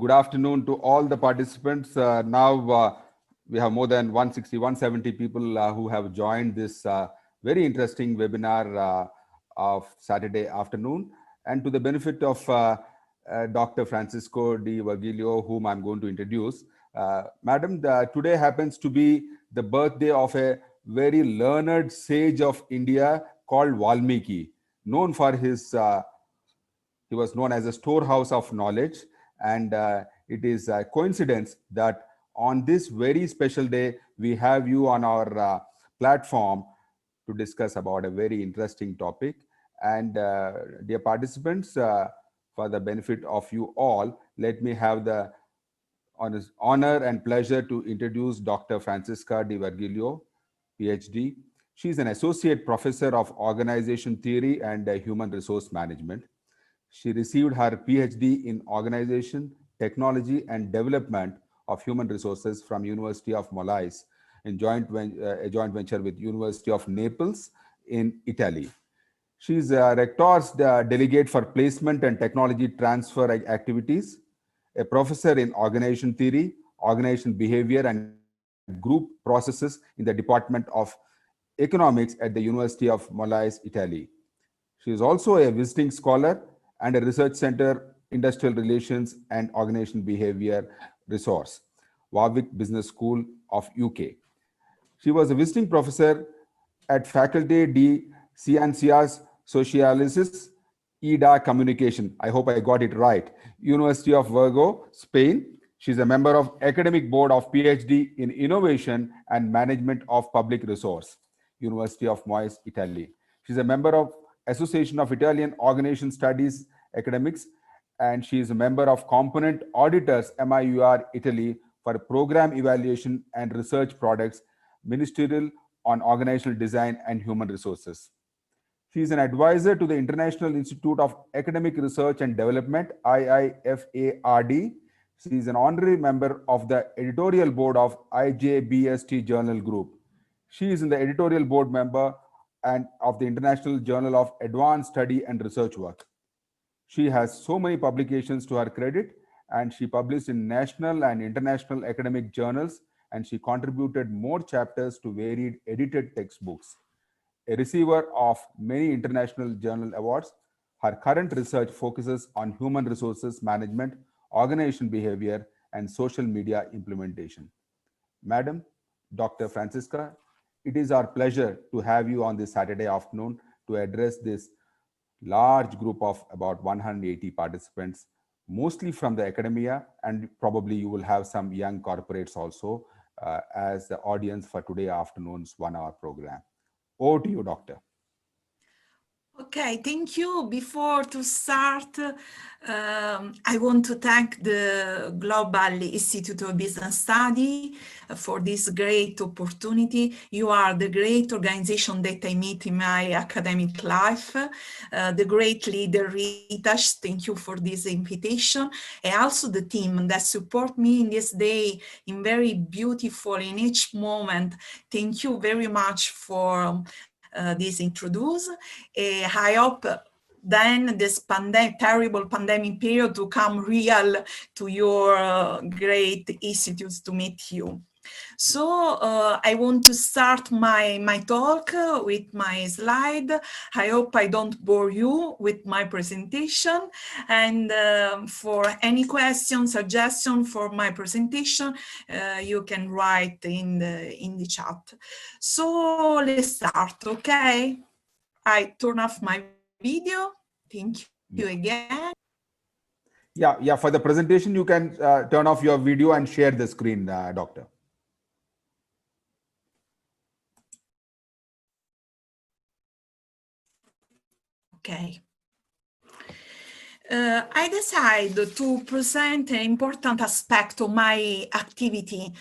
good afternoon to all the participants. Now we have more than 160, 170 people who have joined this very interesting webinar of Saturday afternoon. And to the benefit of Dr. Francesco Di Virgilio, whom I'm going to introduce. Madam, today happens to be the birthday of a very learned sage of India called Valmiki, known for his he was known as a storehouse of knowledge, and it is a coincidence that on this very special day, we have you on our platform to discuss about a very interesting topic. And dear participants, for the benefit of you all, let me have the honor and pleasure to introduce Dr. Francesca Di Virgilio, PhD. She is an associate professor of organization theory and human resource management. She received her PhD in Organization, Technology and Development of Human Resources from University of Molise in a joint venture with University of Naples in Italy. She is a Rector's Delegate for Placement and Technology Transfer Activities, a professor in Organization Theory, Organization Behavior and Group Processes in the Department of Economics at the University of Molise, Italy. She is also a visiting scholar and a research center, industrial relations and organization behavior resource, Warwick Business School of UK. She was a visiting professor at Faculté de Ciencias Sociales y de Communication. I hope I got it right. University of Vigo, Spain. She's a member of Academic Board of PhD in Innovation and Management of Public Resource, University of Molise, Italy. She's a member of Association of Italian Organization Studies Academics, and she is a member of Component Auditors MIUR Italy for Program Evaluation and Research Products, Ministerial on Organizational Design and Human Resources. She is an advisor to the International Institute of Academic Research and Development, IIFARD. She is an honorary member of the editorial board of IJBST Journal Group. She is in the editorial board member and of the International Journal of Advanced Study and Research Work. She has so many publications to her credit, and she published in national and international academic journals, and she contributed more chapters to varied edited textbooks. A receiver of many international journal awards, her current research focuses on human resources management, organization behavior, and social media implementation. Madam, Dr. Francesca, it is our pleasure to have you on this Saturday afternoon to address this large group of about 180 participants, mostly from the academia, and probably you will have some young corporates also as the audience for today afternoon's 1-hour program. Over to you, Doctor. Okay, thank you. Before to start, I want to thank the Global Institute of Business Study for this great opportunity. You are the great organization that I meet in my academic life, the great leader Rita, thank you for this invitation, and also the team that support me in this day in very beautiful in each moment. Thank you very much for this introduce. I hope then this terrible pandemic period to come real to your great institutes to meet you. So I want to start my talk with my slide. I hope I don't bore you with my presentation. And for any question, suggestion for my presentation, you can write in the chat. So let's start, okay? I turn off my video. Thank you again. Yeah. For the presentation, you can turn off your video and share the screen, Doctor. Okay. I decided to present an important aspect of my activity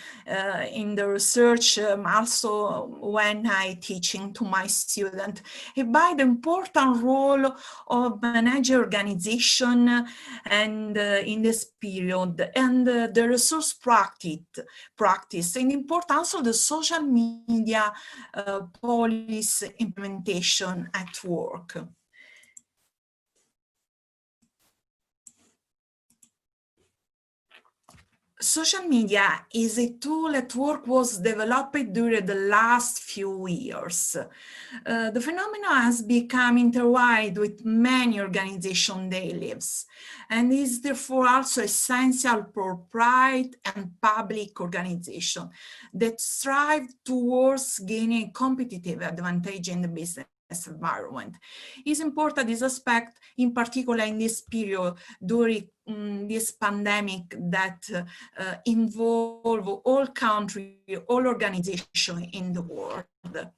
in the research, also when I teaching to my student, about the important role of managing organization and in this period, and the resource practice, and importance of the social media policy implementation at work. social media is a tool at work was developed during the last few years. The phenomenon has become intertwined with many organizations' daily lives and is therefore also essential for private and public organizations that strive towards gaining competitive advantage in the business environment. It's important this aspect, in particular in this period during this pandemic that involve all countries, all organizations in the world. But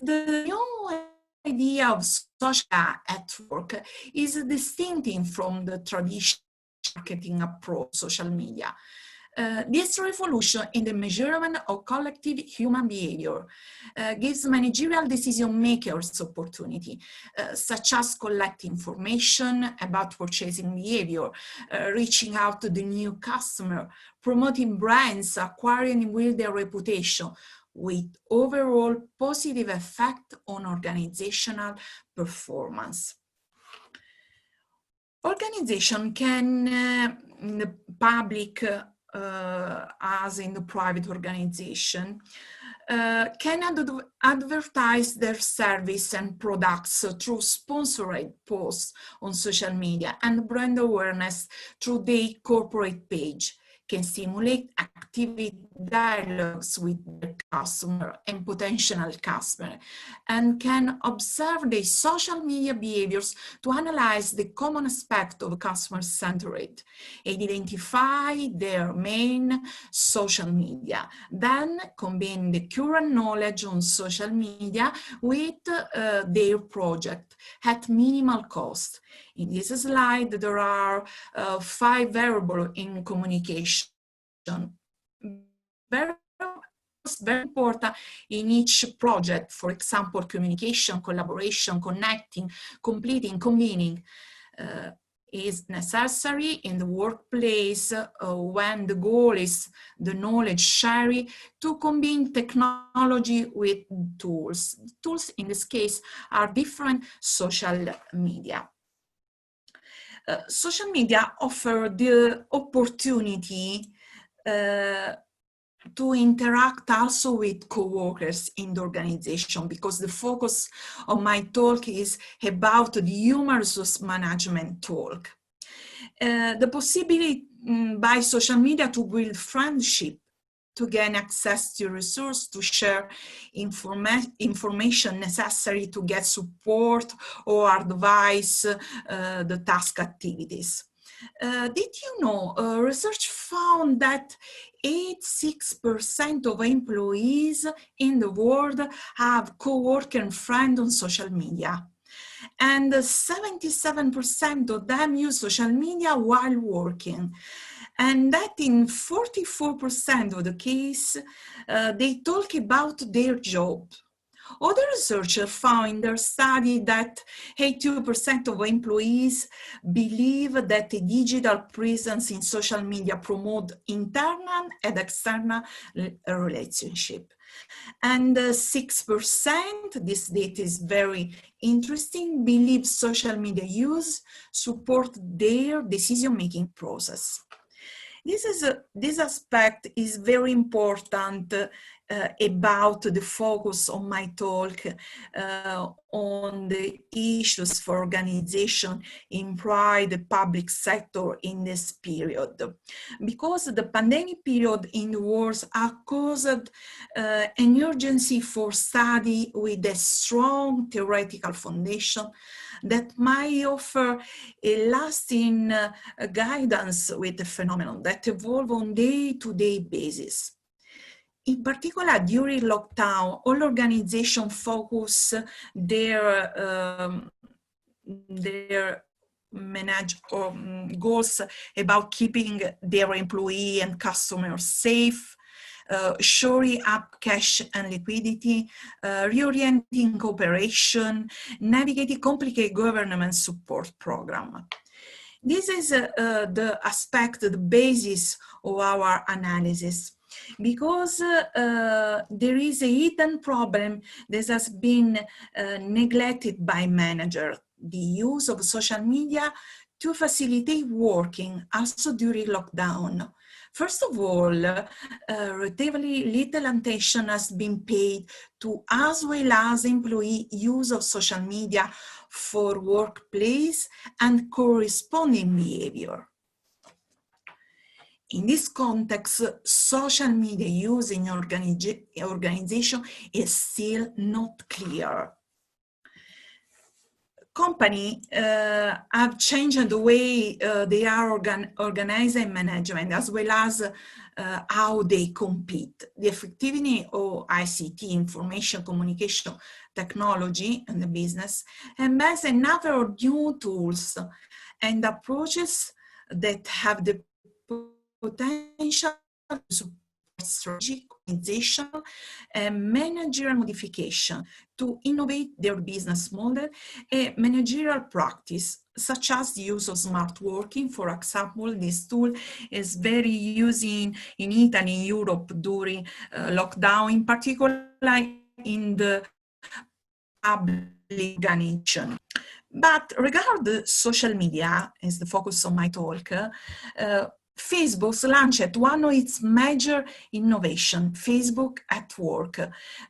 the new idea of social at work is distinct from the traditional marketing approach social media. This revolution in the measurement of collective human behavior gives managerial decision makers opportunity, such as collecting information about purchasing behavior, reaching out to the new customer, promoting brands, acquiring with their reputation, with overall positive effect on organizational performance. Organization can, in the public as in the private organization, can advertise their service and products through sponsored posts on social media and brand awareness through their corporate page, can stimulate activity dialogues with their customer and potential customer, and can observe their social media behaviors to analyze the common aspect of customer-centered and identify their main social media. Then combine the current knowledge on social media with their project at minimal cost. In this slide, there are 5 variables in communication. Very important in each project, for example, communication, collaboration, connecting, completing, convening, is necessary in the workplace when the goal is the knowledge sharing to combine technology with tools. Tools in this case are different social media. Social media offer the opportunity to interact also with co-workers in the organization, because the focus of my talk is about the human resource management talk. The possibility by social media to build friendship, to gain access to resources, to share information necessary to get support or advise the task activities. Did you know research found that 86% of employees in the world have co-worker and friend on social media, and 77% of them use social media while working, and that in 44% of the case they talk about their job. Other researchers found in their study that 82% of employees believe that a digital presence in social media promote internal and external relationship. And 6%, this data is very interesting, believe social media use support their decision-making process. This aspect is very important about the focus of my talk on the issues for organization in private public sector in this period, because the pandemic period in the world has caused an urgency for study with a strong theoretical foundation that might offer a lasting guidance with the phenomenon that evolve on day-to-day basis. In particular, during lockdown, all organizations focus their goals about keeping their employee and customers safe, shoring up cash and liquidity, reorienting cooperation, navigating complicated government support program. This is the aspect, the basis of our analysis, because there is a hidden problem that has been neglected by managers: the use of social media to facilitate working also during lockdown. First of all, relatively little attention has been paid to as well as employee use of social media for workplace and corresponding behavior. In this context, social media use in organization is still not clear. Companies have changed the way they are organizing management as well as how they compete. The effectiveness of ICT, information communication technology in the business, embeds a number of new tools and approaches that have the potential to support strategic, organizational, and managerial modification to innovate their business model and managerial practice, such as the use of smart working. For example, this tool is very used in Italy, in Europe during lockdown, in particular in the public organization. But regarding social media, as the focus of my talk, Facebook launched one of its major innovation, Facebook at Work.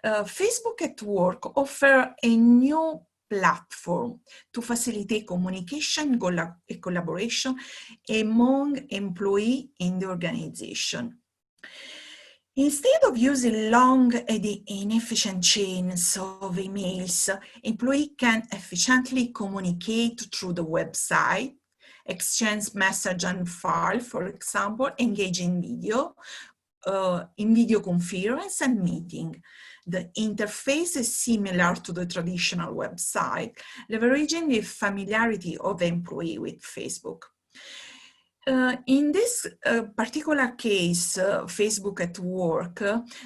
Facebook at Work offers a new platform to facilitate communication and collaboration among employees in the organization. Instead of using long and inefficient chains of emails, employees can efficiently communicate through the website, exchange message and file, for example, engage in video conference and meeting. The interface is similar to the traditional website, leveraging the familiarity of the employee with Facebook. In this particular case, Facebook at Work,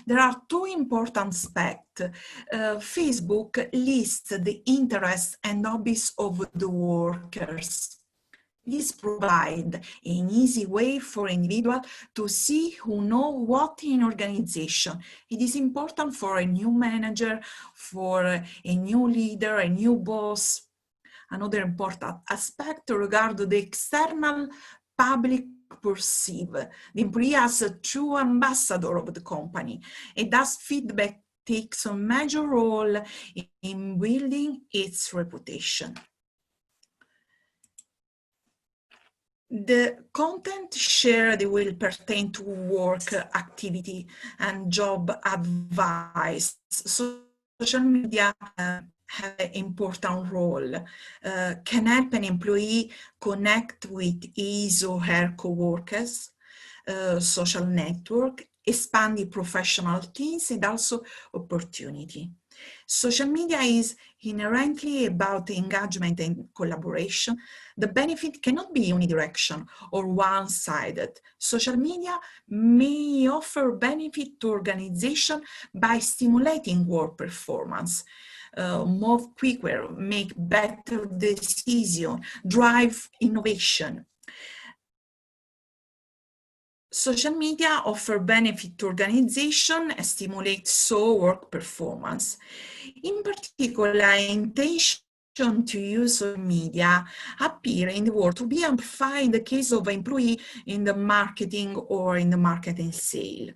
there are two important aspects. Facebook lists the interests and hobbies of the workers. This provides an easy way for individuals to see who know what in organization. It is important for a new manager, for a new leader, a new boss. Another important aspect regarding the external public perceive the employee as a true ambassador of the company, and thus feedback takes a major role in building its reputation. The content shared will pertain to work activity and job advice. Social media have an important role, can help an employee connect with his or her co-workers, social network, expand the professional teams and also opportunity. Social media is inherently about engagement and collaboration. The benefit cannot be unidirectional or one-sided. Social media may offer benefit to organization by stimulating work performance, move quicker, make better decisions, drive innovation. Social media offer benefit to organization and stimulate so work performance. In particular, intention to use social media appear in the world to be amplified in the case of an employee in the marketing or in the marketing sale.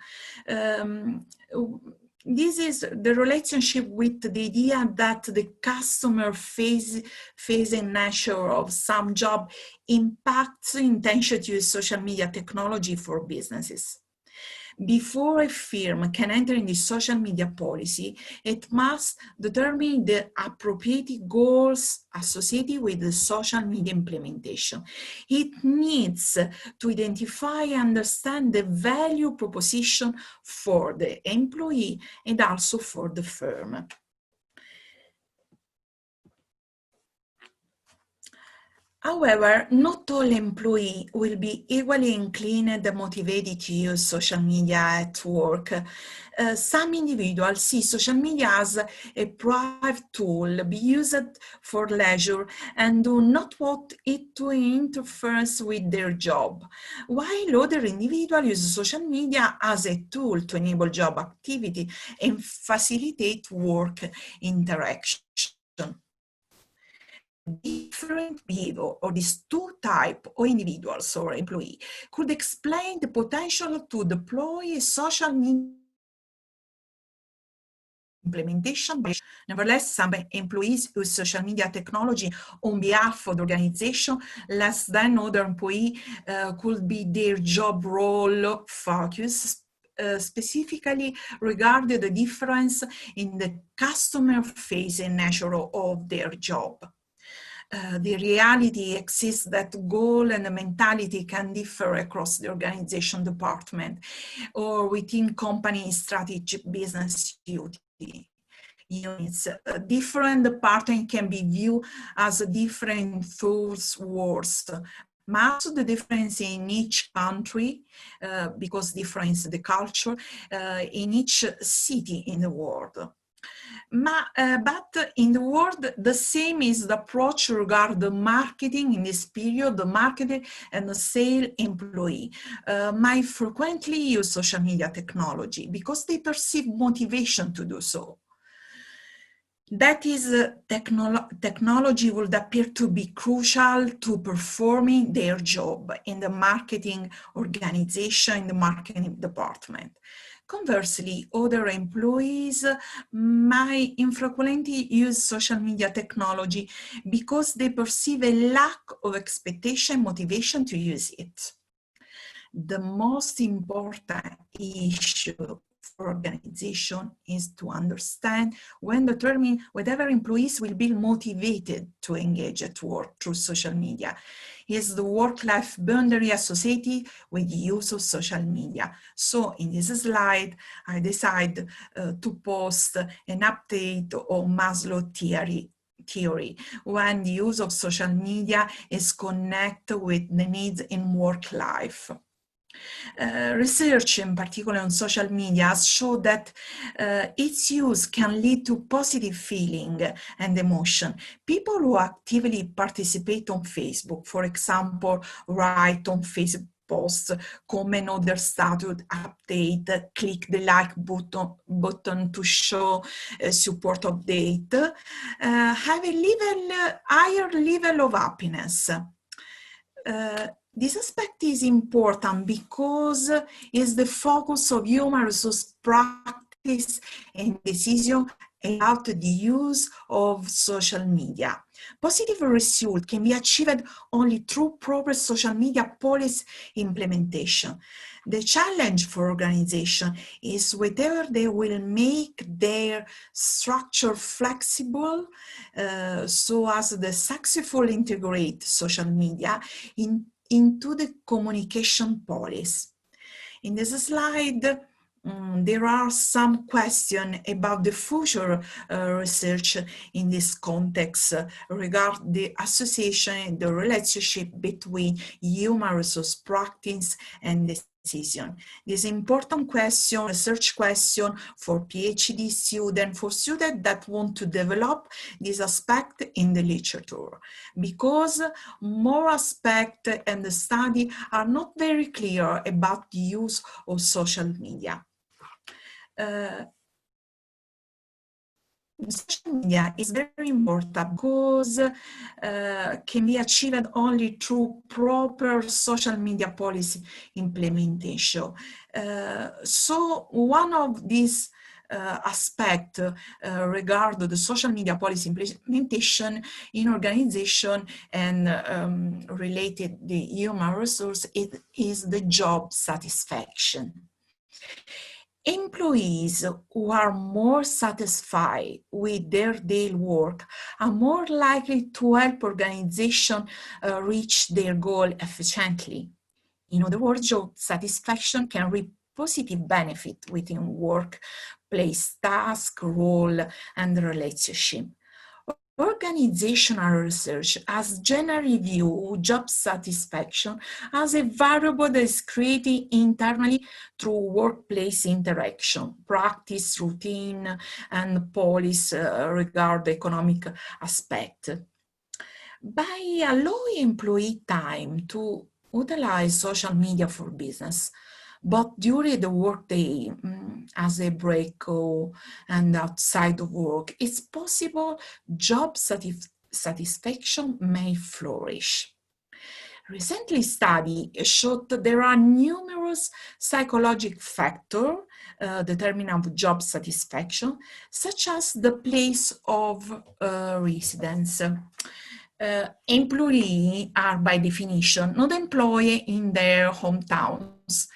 This is the relationship with the idea that the customer facing nature of some job impacts the intention to use social media technology for businesses. Before a firm can enter in the social media policy, it must determine the appropriate goals associated with the social media implementation. It needs to identify and understand the value proposition for the employee and also for the firm. However, not all employees will be equally inclined and motivated to use social media at work. Some individuals see social media as a private tool, be used for leisure, and do not want it to interfere with their job, while other individuals use social media as a tool to enable job activity and facilitate work interaction. different behavior or these two types of individuals or employee could explain the potential to deploy social media implementation. Nevertheless, some employees use social media technology on behalf of the organization less than other employees. Could be their job role focus, specifically regarding the difference in the customer-facing nature of their job. The reality exists that goal and the mentality can differ across the organization department or within company strategic business units. Different department can be viewed as different tools words. Most of the difference in each country, because difference the culture, in each city in the world. But in the world, the same is the approach regarding the marketing in this period. The marketing and the sale employee might frequently use social media technology because they perceive motivation to do so. That is, technology would appear to be crucial to performing their job in the marketing organization, in the marketing department. Conversely, other employees might infrequently use social media technology because they perceive a lack of expectation, motivation to use it. The most important issue for organization is to understand when determine whether employees will be motivated to engage at work through social media. Is the work-life boundary associated with the use of social media? So in this slide, I decided to post an update on Maslow theory when the use of social media is connected with the needs in work life. Research, in particular on social media, has shown that its use can lead to positive feeling and emotion. People who actively participate on Facebook, for example, write on Facebook posts, comment on their status update, click the like button to show support update, have a higher level of happiness. This aspect is important because it's the focus of human resource practice and decision about the use of social media. Positive results can be achieved only through proper social media policy implementation. The challenge for organization is whether they will make their structure flexible so as to successfully integrate social media into the communication policy. In this slide, there are some questions about the future research in this context regarding the association, the relationship between human resource practice and decision. This important question, research question for PhD students, for students that want to develop this aspect in the literature, because more aspects and the study are not very clear about the use of social media. Social media is very important because can be achieved only through proper social media policy implementation. So one of these aspect regarding the social media policy implementation in organization and related the human resource, it is the job satisfaction. Employees who are more satisfied with their daily work are more likely to help organizations reach their goal efficiently. In other words, job satisfaction can reap positive benefit within workplace task, role, and relationship. Organizational research has generally viewed job satisfaction as a variable that is created internally through workplace interaction, practice, routine, and policy regarding economic aspect. By allowing employee time to utilize social media for business, but during the workday, as a break and outside of work, it's possible job satisfaction may flourish. Recently, study showed that there are numerous psychological factors determinant of job satisfaction, such as the place of residence. Employees are by definition not employed in their hometowns.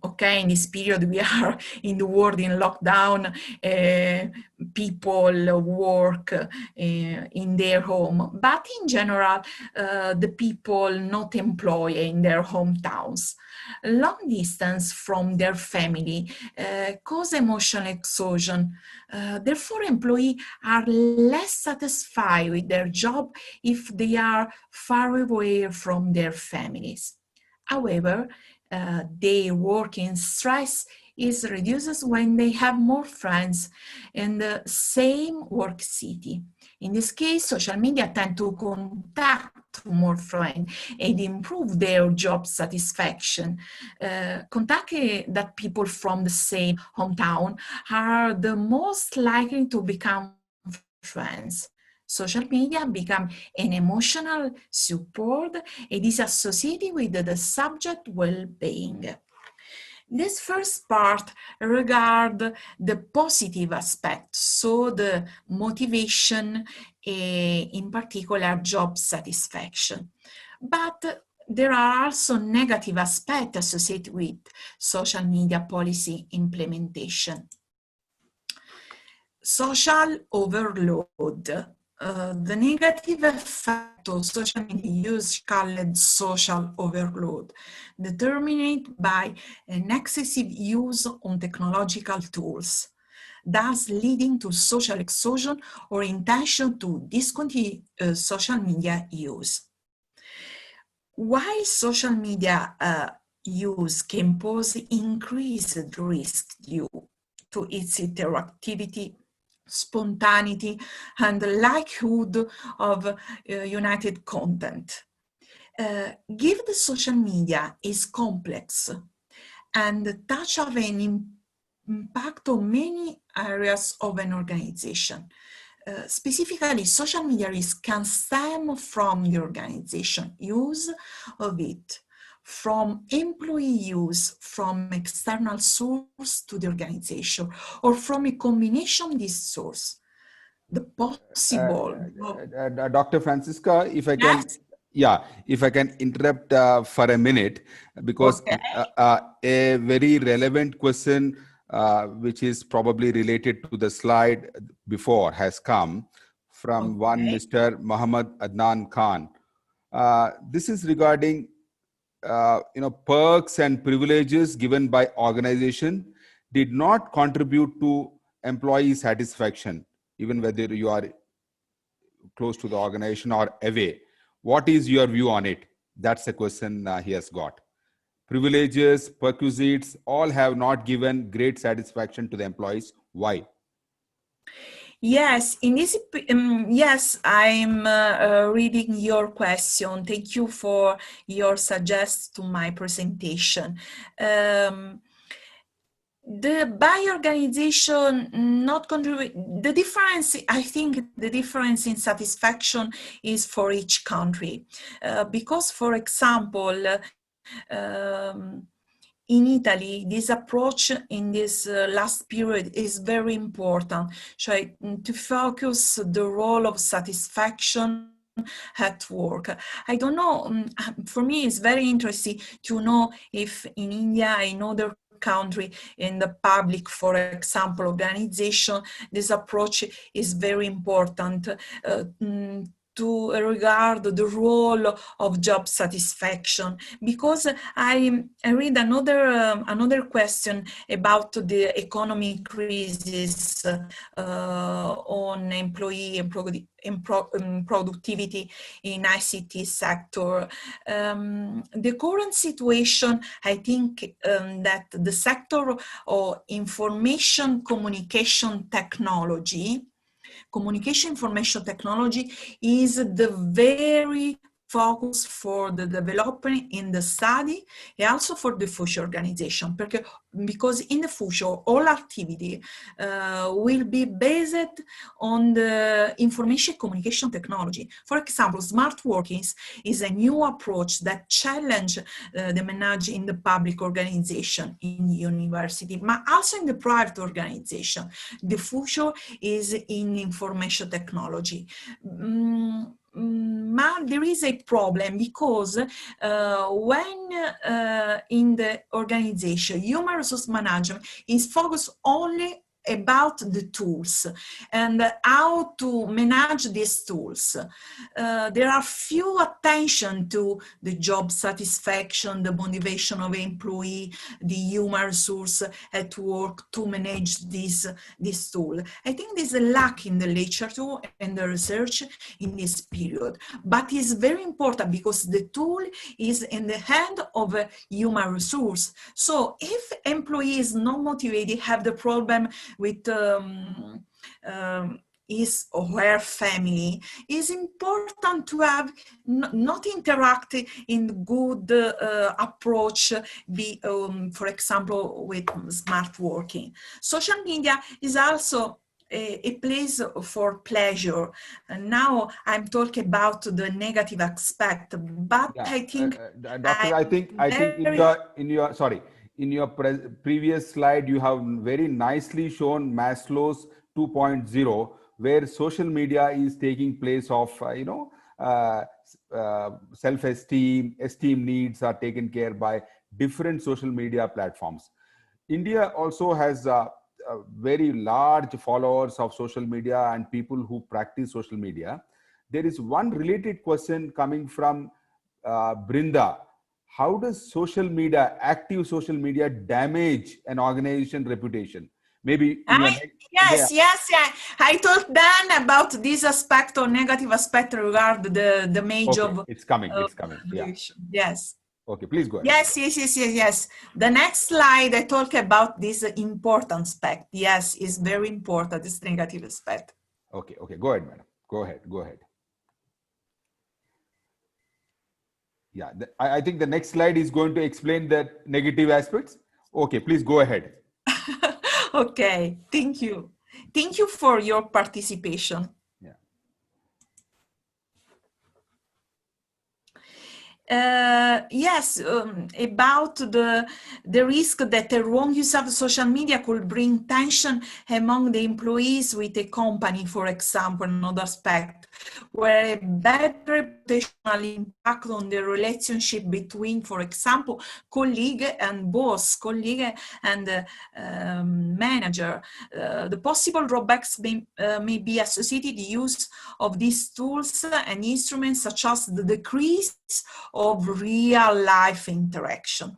Okay, in this period we are in the world in lockdown, people work in their home, but in general, the people not employed in their hometowns. Long distance from their family cause emotional exhaustion. Therefore, employees are less satisfied with their job if they are far away from their families. However, their working stress is reduced when they have more friends in the same work city. In this case, social media tend to contact more friends and improve their job satisfaction. Contact that people from the same hometown are the most likely to become friends. Social media become an emotional support and is associated with the subject well-being. This first part regard the positive aspect, so the motivation, in particular job satisfaction. But there are also negative aspects associated with social media policy implementation. Social overload. The negative effect of social media use called social overload, determined by an excessive use on technological tools, thus leading to social exhaustion or intention to discontinue social media use. While social media use can pose increased risk due to its interactivity, spontaneity, and the likelihood of united content. Given the social media is complex and touch of an impact on many areas of an organization. Specifically, social media risk can stem from the organization use of it, from employee use, from external source to the organization, or from a combination of these sources. The possible. Dr. Francesca, if I can, Yes. yeah, if I can interrupt for a minute, because Okay. a very relevant question, which is probably related to the slide before, has come from one Okay. Mr. Muhammad Adnan Khan. This is regarding perks and privileges given by organization did not contribute to employee satisfaction, even whether you are close to the organization or away. What is your view on it? That's the question he has got. Privileges, perquisites, all have not given great satisfaction to the employees. Why? Yes, in this, yes, I'm reading your question. Thank you for your suggestion to my presentation. The by organization not contribute, the difference, I think the difference in satisfaction is for each country. Because, for example, in Italy, this approach in this last period is very important, so to focus the role of satisfaction at work. I don't know, for me it's very interesting to know if in India, in other country, in the public, for example, organization, this approach is very important to regard the role of job satisfaction, because I read another question about the economic crisis on employee and productivity in ICT sector. The current situation, I think that the sector of information information technology is the very focus for the development in the study and also for the future organization, because in the future all activity will be based on the information communication technology. For example, smart working is a new approach that challenge the management in the public organization in university, but also in the private organization. The future is in information technology. But there is a problem, because when in the organization, human resource management is focused only about the tools and how to manage these tools. There are few attention to the job satisfaction, the motivation of employee, the human resource at work to manage this tool. I think there's a lack in the literature and the research in this period, but it's very important because the tool is in the hand of a human resource. So if employee is not motivated, have the problem with his or her family, it's important to have not interact in good approach, for example, with smart working. Social media is also a place for pleasure. And now I'm talking about the negative aspect, but Yeah, I think doctor, I think in your previous slide you have very nicely shown Maslow's 2.0, where social media is taking place of self-esteem, esteem needs are taken care by different social media platforms. India also has very large followers of social media and people who practice social media. There is one related question coming from Brinda. How does active social media damage an organization reputation? Maybe in your next, yeah. Yes. I told Dan about this aspect or negative aspect regarding the major. Okay, it's coming. Yeah. Yes. Okay, please go ahead. Yes. The next slide, I talk about this important aspect. Yes, it's very important, this negative aspect. Okay. Go ahead, madam. Go ahead. Yeah, I think the next slide is going to explain the negative aspects. Okay, please go ahead. Okay, thank you. Thank you for your participation. Yes, about the risk that the wrong use of social media could bring tension among the employees with a company, for example, another aspect, where a bad reputational impact on the relationship between, for example, colleague and boss, colleague and manager. The possible drawbacks may be associated use of these tools and instruments, such as the decrease of real-life interaction.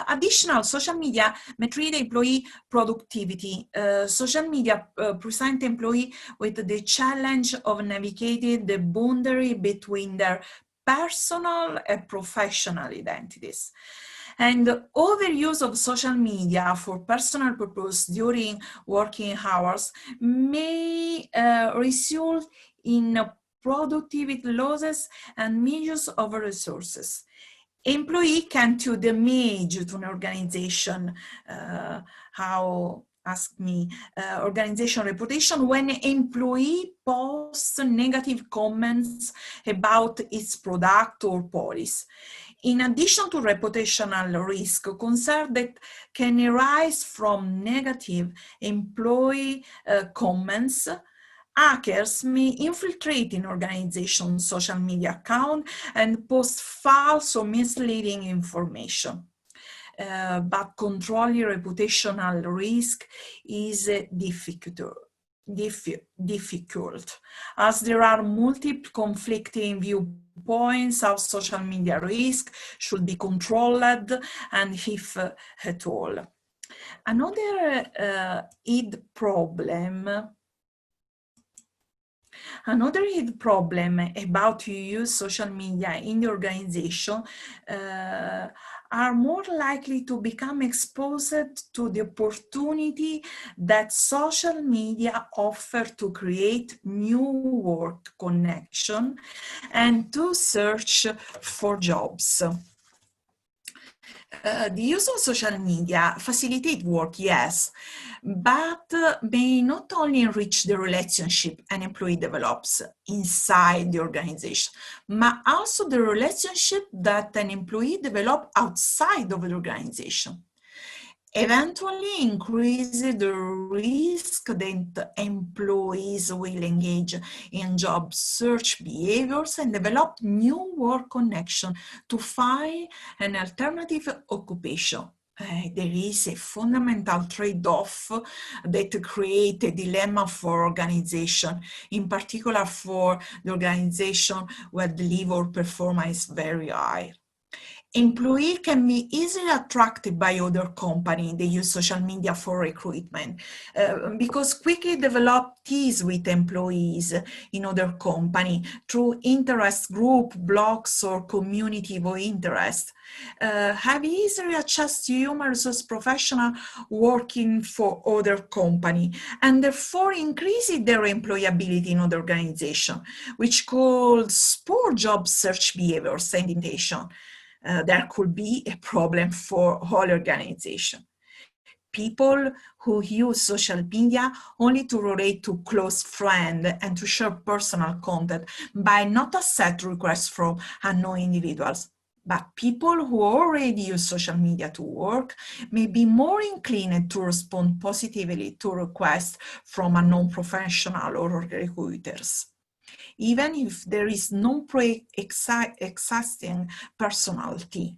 Additional, social media may treat employee productivity. Social media present employee with the challenge of navigating the boundary between their personal and professional identities. And overuse of social media for personal purpose during working hours may result in productivity losses and misuse of resources. Employee can to damage to an organization, organization reputation when employee posts negative comments about its product or policy. In addition to reputational risk, concern that can arise from negative employee comments, hackers may infiltrate an organization's social media account and post false or misleading information. But controlling reputational risk is difficult, as there are multiple conflicting viewpoints of social media risk should be controlled, and if at all. Another hidden problem about to use social media in the organization are more likely to become exposed to the opportunity that social media offer to create new work connection and to search for jobs. The use of social media facilitate work, yes, but may not only enrich the relationship an employee develops inside the organization, but also the relationship that an employee develops outside of the organization. Eventually increase the risk that employees will engage in job search behaviors and develop new work connection to find an alternative occupation. There is a fundamental trade-off that creates a dilemma for organization, in particular for the organization where the labor performance is very high. Employees can be easily attracted by other companies. They use social media for recruitment because quickly develop ties with employees in other companies through interest group, blogs, or community of interest. Have easily access to human resource professionals working for other companies and therefore increasing their employability in other organizations, which calls poor job search behaviors and intimidation. There could be a problem for all organizations. People who use social media only to relate to close friends and to share personal content by not accept requests from unknown individuals. But people who already use social media to work may be more inclined to respond positively to requests from unknown professionals or recruiters, even if there is no pre-existing personality.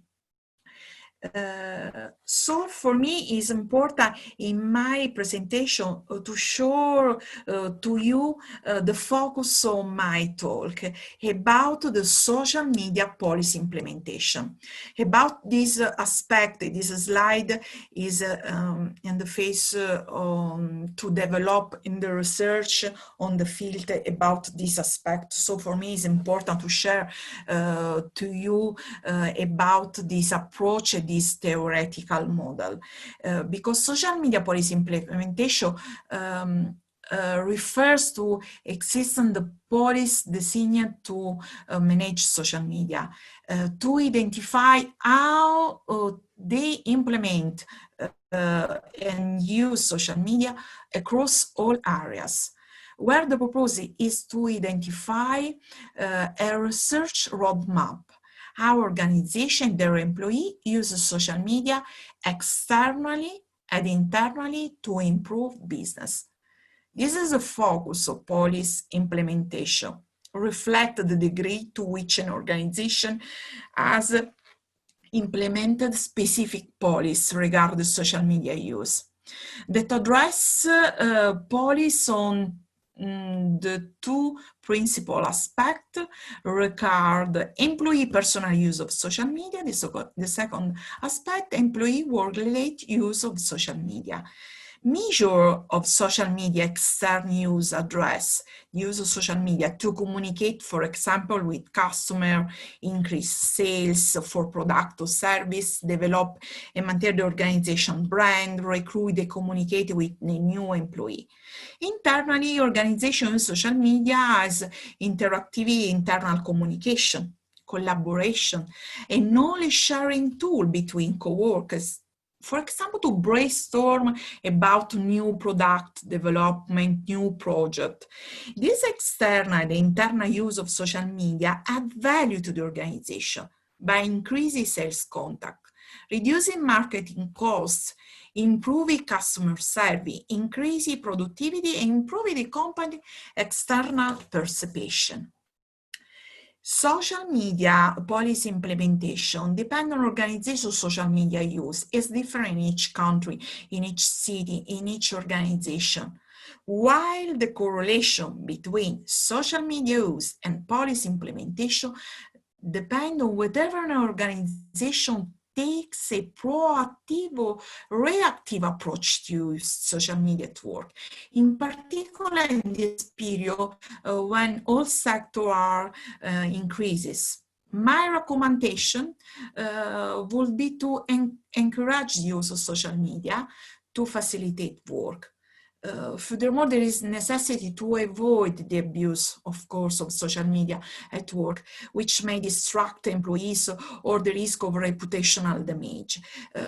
So for me, it's important in my presentation to show to you the focus on my talk about the social media policy implementation. About this aspect, this slide is in the phase to develop in the research on the field about this aspect. So for me, it's important to share to you about this approach, this theoretical model, because social media policy implementation refers to existing the policies designed to manage social media, to identify how they implement and use social media across all areas, where the purpose is to identify a research roadmap. How organization, their employee uses social media externally and internally to improve business. This is a focus of policy implementation, reflect the degree to which an organization has implemented specific policies regarding social media use that address policy on the two principal aspects regard employee personal use of social media, the second aspect, employee work-related use of social media. Measure of social media external use address use of social media to communicate, for example, with customer, increase sales for product or service, develop and maintain the organization brand, recruit and communicate with the new employee. Internally, organization use social media as interactive internal communication, collaboration, a knowledge sharing tool between co-workers. For example, to brainstorm about new product development, new project. This external and internal use of social media add value to the organization by increasing sales contact, reducing marketing costs, improving customer service, increasing productivity, and improving the company external perception. Social media policy implementation depends on organization social media use. It's different in each country, in each city, in each organization. While the correlation between social media use and policy implementation depends on whether an organization takes a proactive or reactive approach to use social media to work, in particular in this period when all sectors are increases. My recommendation would be to encourage the use of social media to facilitate work. Furthermore, there is necessity to avoid the abuse, of course, of social media at work, which may distract employees or the risk of reputational damage.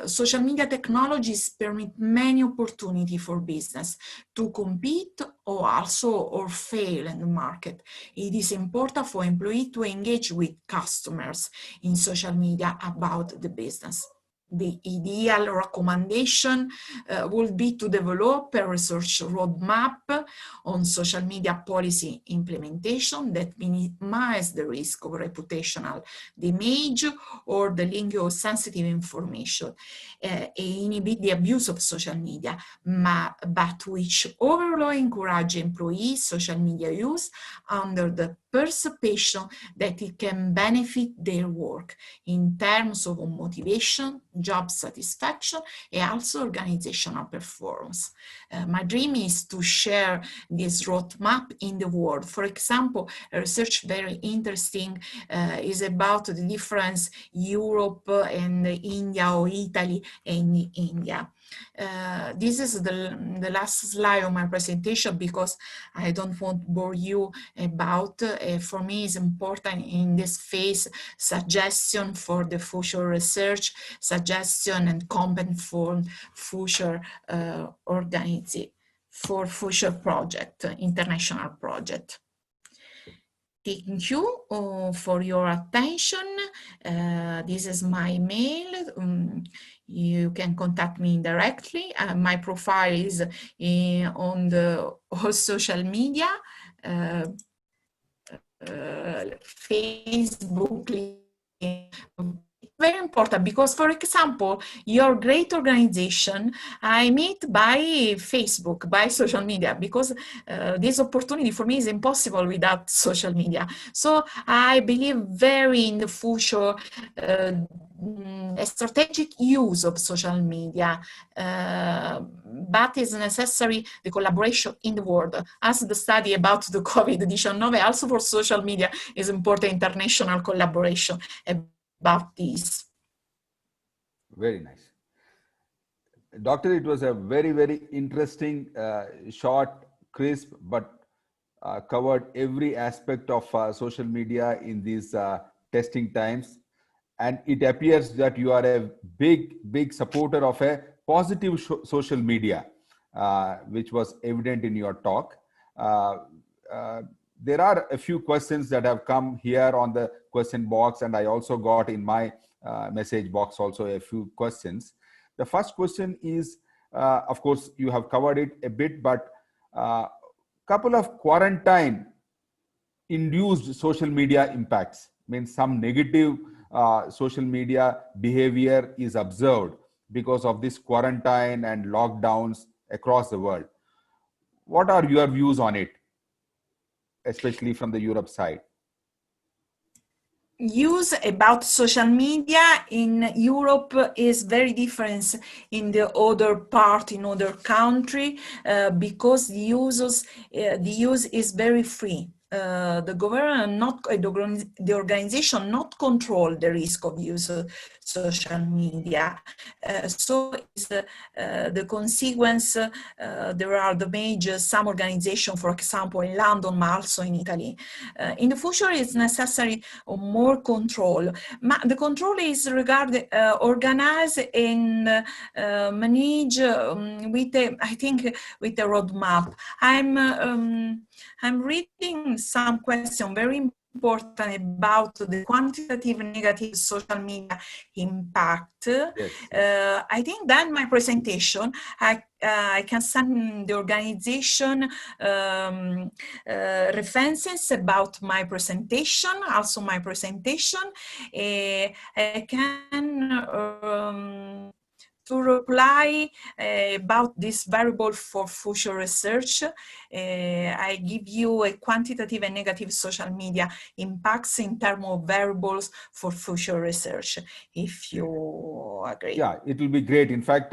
Social media technologies permit many opportunities for business to compete or fail in the market. It is important for employees to engage with customers in social media about the business. The ideal recommendation would be to develop a research roadmap on social media policy implementation that minimize the risk of reputational damage or the link of sensitive information, inhibit the abuse of social media, but which overall encourage employees' social media use under the perception that it can benefit their work in terms of motivation, job satisfaction, and also organizational performance. My dream is to share this roadmap in the world. For example, a research very interesting is about the difference Europe and India or Italy and India. This is the last slide of my presentation because I don't want to bore you about, for me it's important in this phase, suggestion for the future research, suggestion and comment for future for future project, international project. Thank you for your attention. This is my mail. You can contact me directly. My profile is on all social media, Facebook, very important because, for example, your great organization, I meet by Facebook, by social media, because this opportunity for me is impossible without social media. So I believe very in the future a strategic use of social media, but is necessary the collaboration in the world. As the study about the COVID-19, also for social media is important international collaboration about this. Very nice. Doctor, it was a very, very interesting, short, crisp, but covered every aspect of social media in these testing times. And it appears that you are a big supporter of a positive social media, which was evident in your talk. There are a few questions that have come here on the question box, and I also got in my message box also a few questions. The first question is, of course, you have covered it a bit, but couple of quarantine induced social media impacts, means some negative social media behavior is observed because of this quarantine and lockdowns across the world. What are your views on it, especially from the Europe side? Use about social media in Europe is very different in the other part, in other country, because the use is very free. The government, the organization not control the risk of use of social media. So is the consequence, there are the major, some organization, for example, in London, but also in Italy. In the future, it's necessary more control. The control is organized and managed I think, with a roadmap. I'm reading some question very important about the quantitative negative social media impact. Yes. I think that my presentation, I can send the organization references about my presentation, also my presentation. I can to reply about this variable for future research, I give you a quantitative and negative social media impacts in terms of variables for future research, if you agree. Yeah, it will be great. In fact,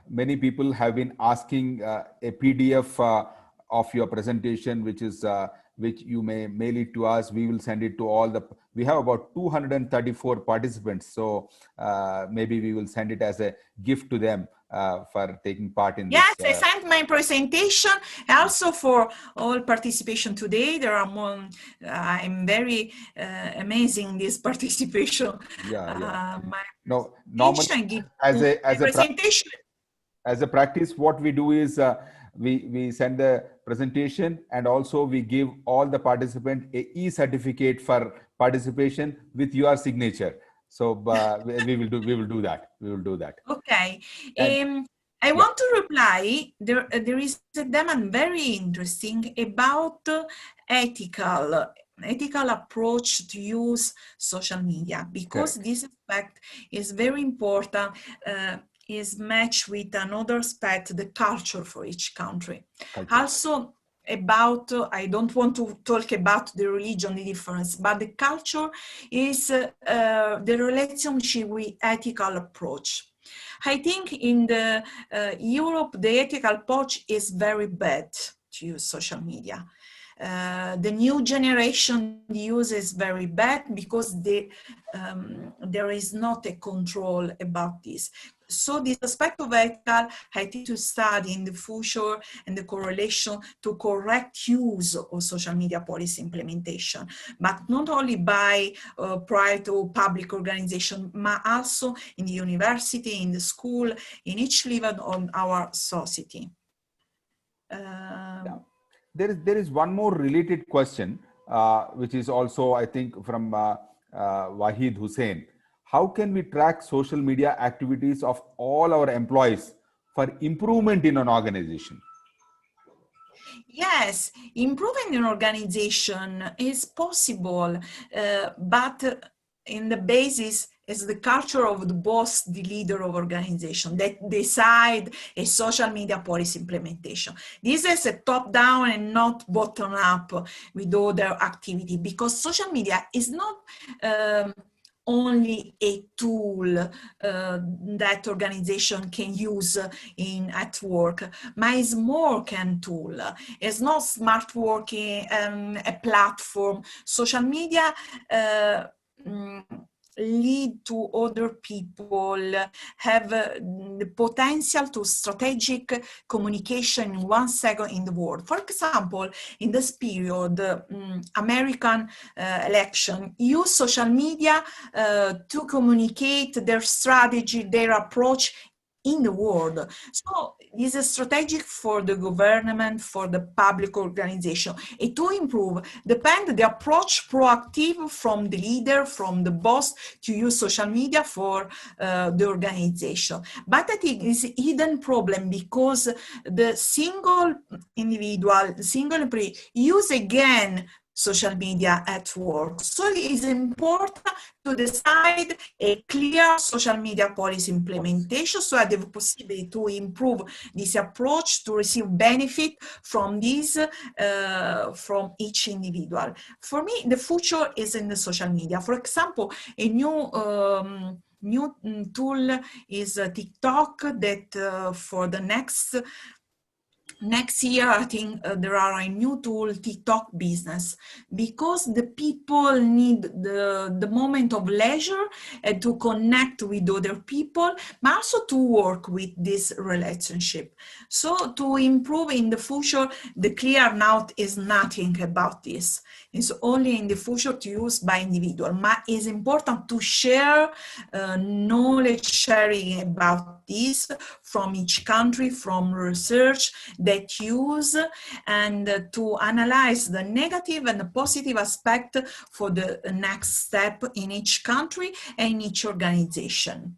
many people have been asking a PDF of your presentation, which is which you may mail it to us. We will send it to all the, we have about 234 participants. So maybe we will send it as a gift to them for taking part in Yes, this. I sent my presentation also for all participation today. There are more, I'm very amazing this participation. Yeah. My No, normally presentation, give as my a presentation. as a practice, what we do is we send the presentation, and also we give all the participant a e-certificate for participation with your signature. So we will do that. We will do that. Okay. And I yeah, want to reply. There is a demand very interesting about ethical approach to use social media, because correct. this aspect is very important. Is matched with another aspect, the culture for each country. Culture. Also about, I don't want to talk about the religion difference, but the culture is the relationship with ethical approach. I think in the Europe, the ethical approach is very bad to use social media. The new generation use is very bad because there is not a control about this. So this aspect of ethical, I think to study in the future and the correlation to correct use of social media policy implementation, but not only by private or public organization, but also in the university, in the school, in each level of our society. Yeah. There is one more related question, which is also, I think, from Wahid Hussein. How can we track social media activities of all our employees for improvement in an organization? Yes, improving an organization is possible, but in the basis is the culture of the boss, the leader of organization that decide a social media policy implementation. This is a top down and not bottom up with other activity, because social media is not only a tool that organization can use at work, but it's more than tool. It's not smart working, a platform. Social media lead to other people, have the potential to strategic communication in 1 second in the world. For example, in this period, American election use social media to communicate their strategy, their approach in the world. So this is strategic for the government, for the public organization. And to improve, depend the approach proactive from the leader, from the boss to use social media for the organization. But I think it's a hidden problem because the single individual, single employee use again social media at work. So it is important to decide a clear social media policy implementation so that the possibility to improve this approach to receive benefit from this from each individual. For me, the future is in the social media. For example, a new tool is TikTok that for the next year, I think there are a new tool, TikTok business, because the people need the moment of leisure and to connect with other people, but also to work with this relationship. So to improve in the future, the clear note is nothing about this. It's only in the future to use by individual, but it's important to share knowledge sharing about this from each country, from research that use, and to analyze the negative and the positive aspect for the next step in each country and in each organization.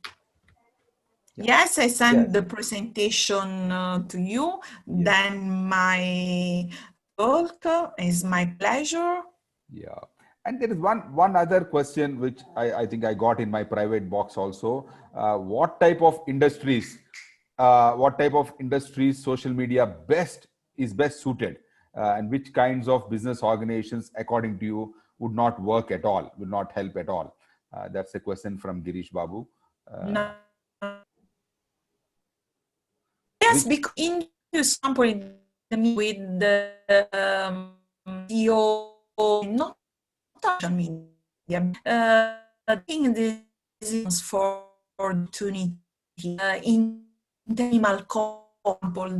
Yeah. Yes, I sent Yes. the presentation to you. Yes. Then my talk is my pleasure. Yeah. And there is one other question which I think I got in my private box also. What type of industries social media is best suited, and which kinds of business organizations, according to you, would not work at all, would not help at all? That's a question from Girish Babu. Uh, No. Yes, which because in example with the CEO, not social media, taking decisions for opportunity in animal example,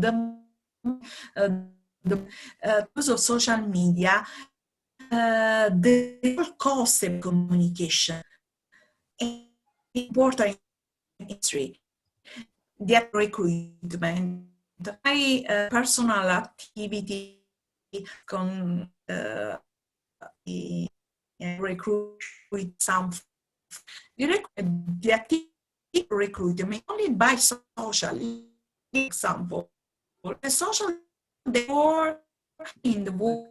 the use of social media, the cost of communication is important in industry. The recruitment, my personal activity con recruit some the activity recruitment only by social example. The social therefore in the world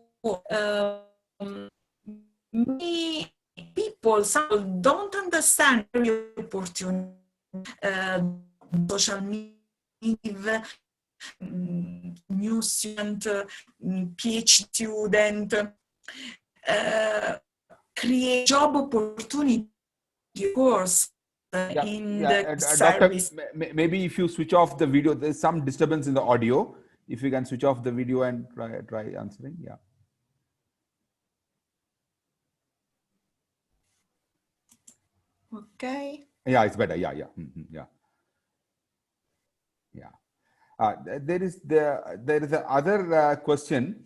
many people some don't understand the opportunity social media new student PhD student create job opportunity course in the Doctor, service. maybe if you switch off the video, there's some disturbance in the audio. If you can switch off the video and try answering, yeah. Okay. Yeah, it's better. Yeah, yeah, yeah, yeah. There is the other question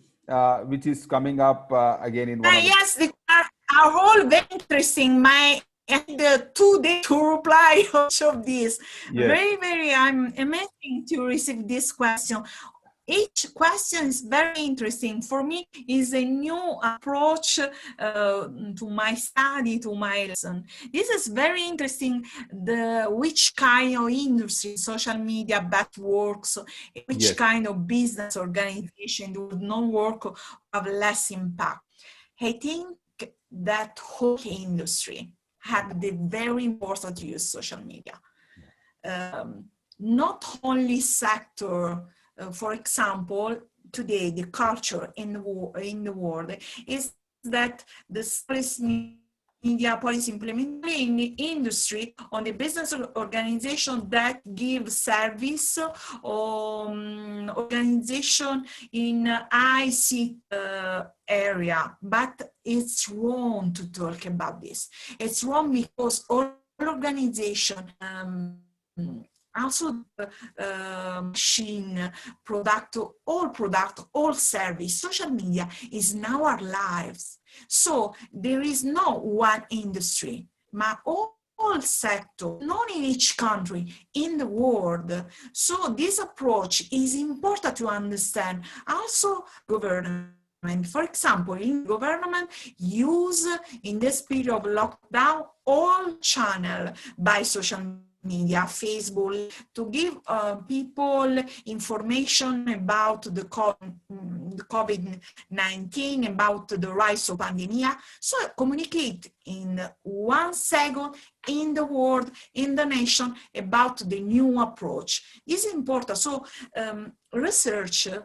which is coming up again in one of the. Yes, they are all very interesting. I had 2 days to reply each of these. Yes. I'm amazing to receive this question. Each question is very interesting. For me, is a new approach to my study, to my lesson. This is very interesting, which kind of industry, social media, that works, which Yes. kind of business organization would not work, have less impact. I think that whole industry had the very important to use social media. Not only sector, for example, today the culture in the world is that the media policy implemented in the industry on the business organization that give service organization in ICT area, but it's wrong to talk about this. It's wrong because all organization also machine product, all service, social media is now our lives. So there is no one industry, but all sector, not in each country, in the world. So this approach is important to understand. Also government. For example, in government, use in this period of lockdown all channel by social media, Facebook, to give people information about the COVID-19, about the rise of pandemic. So communicate in 1 second in the world, in the nation, about the new approach. This is important. So research in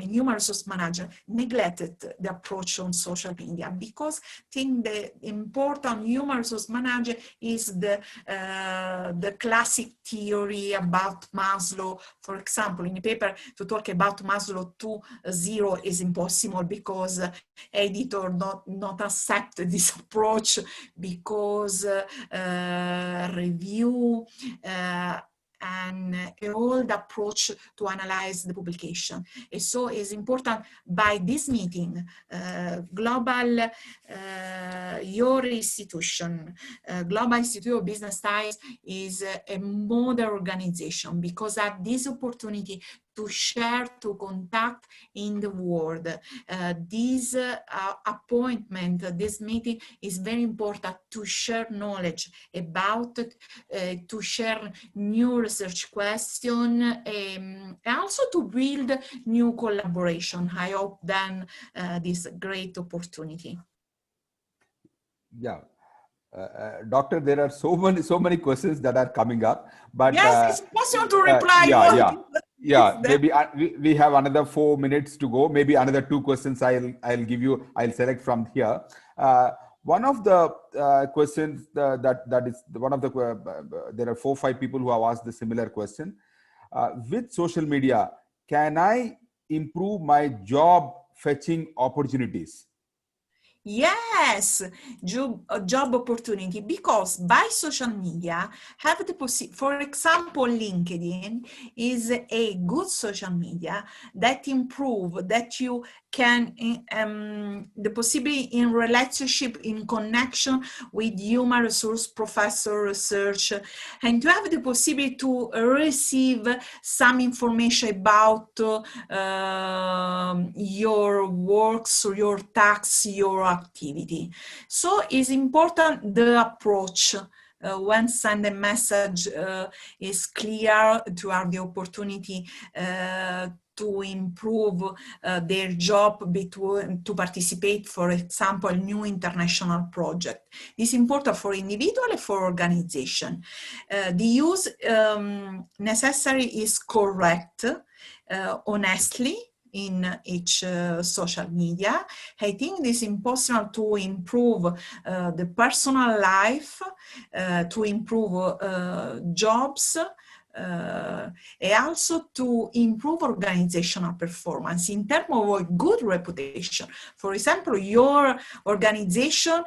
human resource management neglected the approach on social media because I think the important human resource manager is the classic theory about Maslow. For example, in the paper to talk about Maslow 2.0 is impossible because editor not accept this approach because review and an old approach to analyze the publication. And so it's important by this meeting, global, your institution, Global Institute of Business Studies is a modern organization because at this opportunity to share, to contact in the world. This appointment, this meeting is very important to share knowledge about it, to share new research question, and also to build new collaboration. I hope then this great opportunity. Yeah. Doctor, there are so many questions that are coming up, but yes, it's possible to reply. Yeah. Maybe we have another 4 minutes to go. Maybe another 2 questions I'll give you. I'll select from here. One of the questions that is one of the there are 4 or 5 people who have asked the similar question. With social media, can I improve my job fetching opportunities? Yes, job opportunity, because by social media have the possibility, for example, LinkedIn is a good social media that improve, that you can, the possibility in relationship, in connection with human resource professor research, and to have the possibility to receive some information about your works, your tasks, your activity. So it's important the approach. When send a message is clear, to have the opportunity to improve their job, to participate, for example, new international project. It's important for individual and for organization. The use necessary is correct, honestly, in each social media. I think it is impossible to improve the personal life, to improve jobs, and also to improve organizational performance in terms of a good reputation. For example, your organization,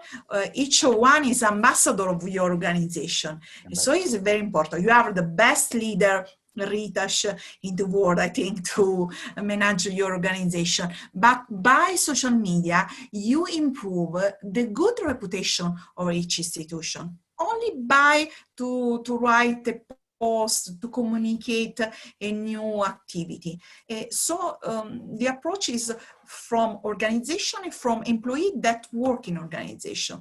each one is ambassador of your organization. So it's very important. You are the best leader, Ritash, in the world, I think, to manage your organization. But by social media, you improve the good reputation of each institution. Only by to write a post, to communicate a new activity. So the approach is from organization and from employee that work in organization.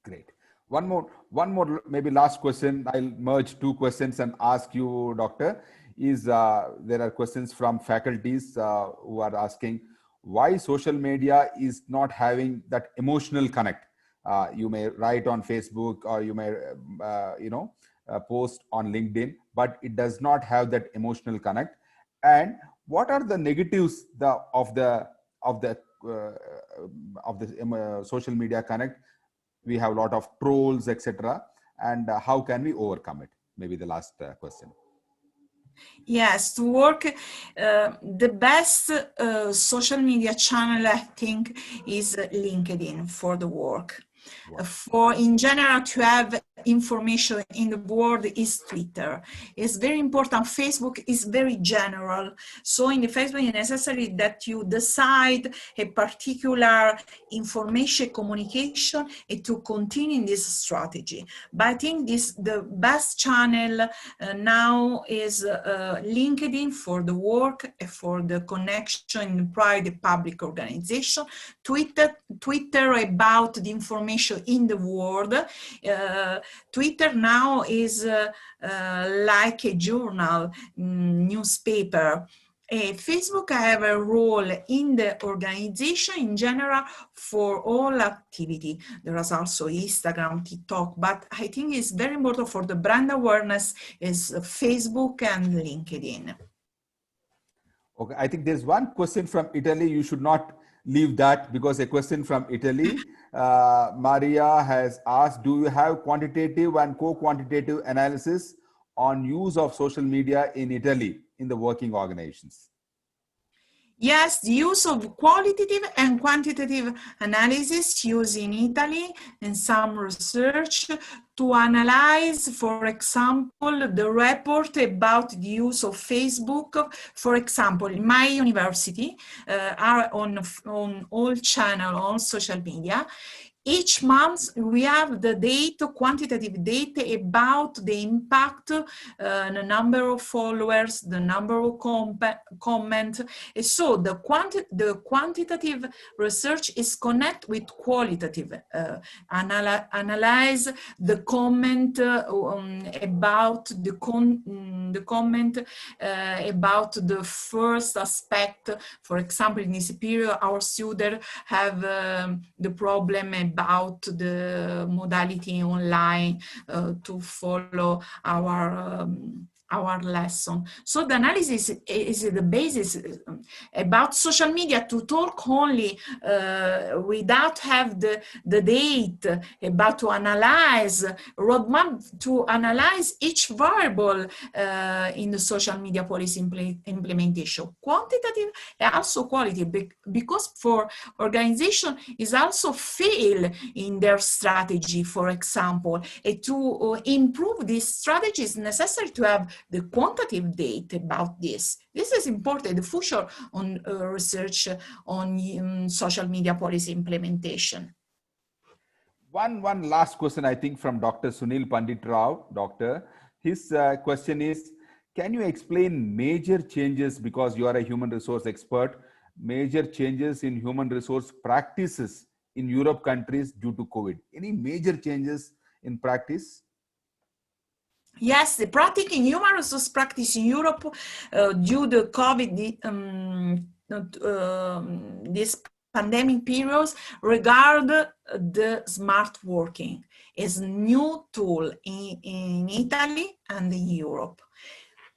Great. One more, maybe last question. I'll merge two questions and ask you, Doctor. There are questions from faculties who are asking why social media is not having that emotional connect. You may write on Facebook, or you may, post on LinkedIn, but it does not have that emotional connect. And what are the negatives of the social media connect? We have a lot of trolls, etc. And how can we overcome it? Maybe the last question. Yes, to work, the best social media channel, I think, is LinkedIn for the work. Wow. For in general, to have information in the world is Twitter. It's very important. Facebook is very general. So in the Facebook, it's necessary that you decide a particular information communication and to continue in this strategy. But I think the best channel now is LinkedIn for the work, for the connection in private public organization, Twitter about the information in the world. Twitter now is like a journal, newspaper. Facebook have a role in the organization in general for all activity. There is also Instagram, TikTok, but I think it's very important for the brand awareness is Facebook and LinkedIn. Okay, I think there's one question from Italy. You should not leave that, because a question from Italy. Maria has asked, do you have quantitative and co-quantitative analysis on use of social media in Italy in the working organizations? Yes, the use of qualitative and quantitative analysis used in Italy in some research to analyze, for example, the report about the use of Facebook. For example, in my university, are on all channels, on social media. Each month, we have the data, quantitative data about the impact, the number of followers, the number of comments. So the quantitative research is connected with qualitative, analyze the comment about the comment about the first aspect. For example, in this period, our students have the problem about the modality online to follow our our lesson. So the analysis is the basis about social media to talk only without have the date, about to analyze, roadmap to analyze each variable in the social media policy implementation, quantitative and also quality, because for organization is also fail in their strategy, for example, and to improve this strategy is necessary to have the quantitative data about this. This is important, the future on research on social media policy implementation. One last question, I think, from Dr. Sunil Pandit Rao, doctor. His question is, can you explain major changes, because you are a human resource expert, major changes in human resource practices in Europe countries due to COVID? Any major changes in practice? Yes, the practice in human resource practice in Europe due to COVID, this pandemic periods, regard the smart working as new tool in Italy and in Europe.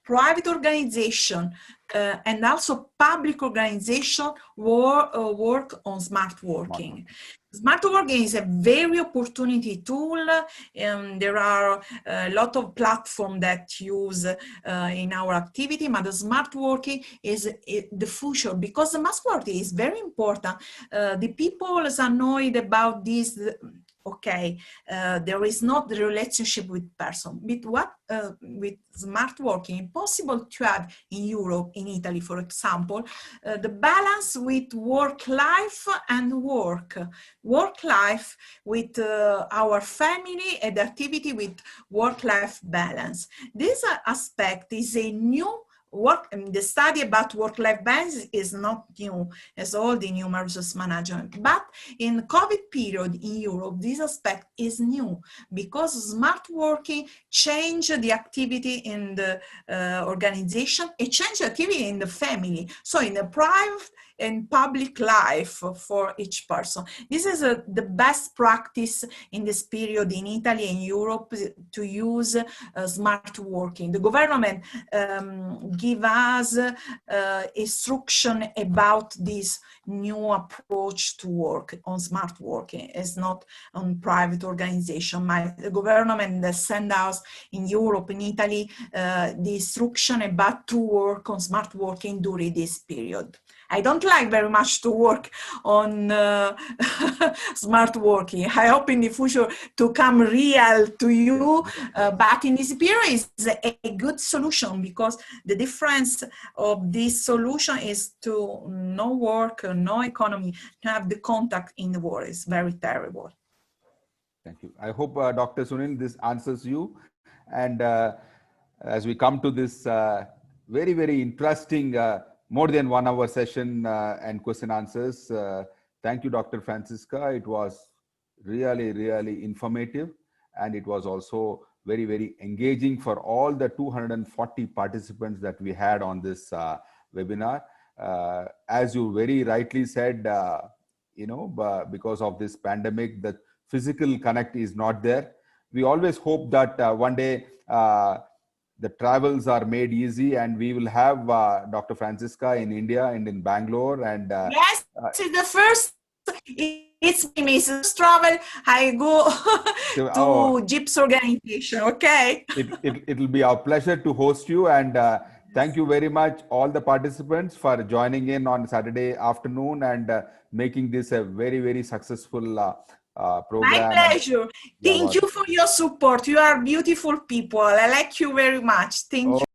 Private organization and also public organization work on smart working. Smart working is a very opportunity tool, and there are a lot of platforms that use in our activity, but the smart working is the future, because the smart working is very important. The people are annoyed about this. Okay, there is not the relationship with person, but what with smart working possible to have in Europe, in Italy, for example, the balance with work life and work life with our family and activity with work life balance. This aspect is a new the study about work-life balance is not new, as all the human resource management. But in COVID period in Europe, this aspect is new because smart working changed the activity in the organization, it changed the activity in the family. So in the private and public life for each person. This is the best practice in this period in Italy and Europe to use smart working. The government give us instruction about this new approach to work on smart working. It's not on private organization. The government send us in Europe, in Italy, the instruction about to work on smart working during this period. I don't like very much to work on smart working. I hope in the future to come real to you, but in this period is a good solution, because the difference of this solution is to no work, no economy, to have the contact in the world. It's very terrible. Thank you. I hope, Dr. Sunil, this answers you. And as we come to this very, very interesting more than 1 hour session and question answers. Thank you, Dr. Francesca. It was really, really informative. And it was also very, very engaging for all the 240 participants that we had on this webinar. As you very rightly said, because of this pandemic, the physical connect is not there. We always hope that one day the travels are made easy, and we will have Dr. Francesca in India and in Bangalore. And yes, the first it's me, Mrs. Travel. I go to GIBS organization. Okay. It'll be our pleasure to host you, and thank you very much, all the participants, for joining in on Saturday afternoon and making this a very, very successful program. My pleasure. Thank you for your support. You are beautiful people. I like you very much. Thank you.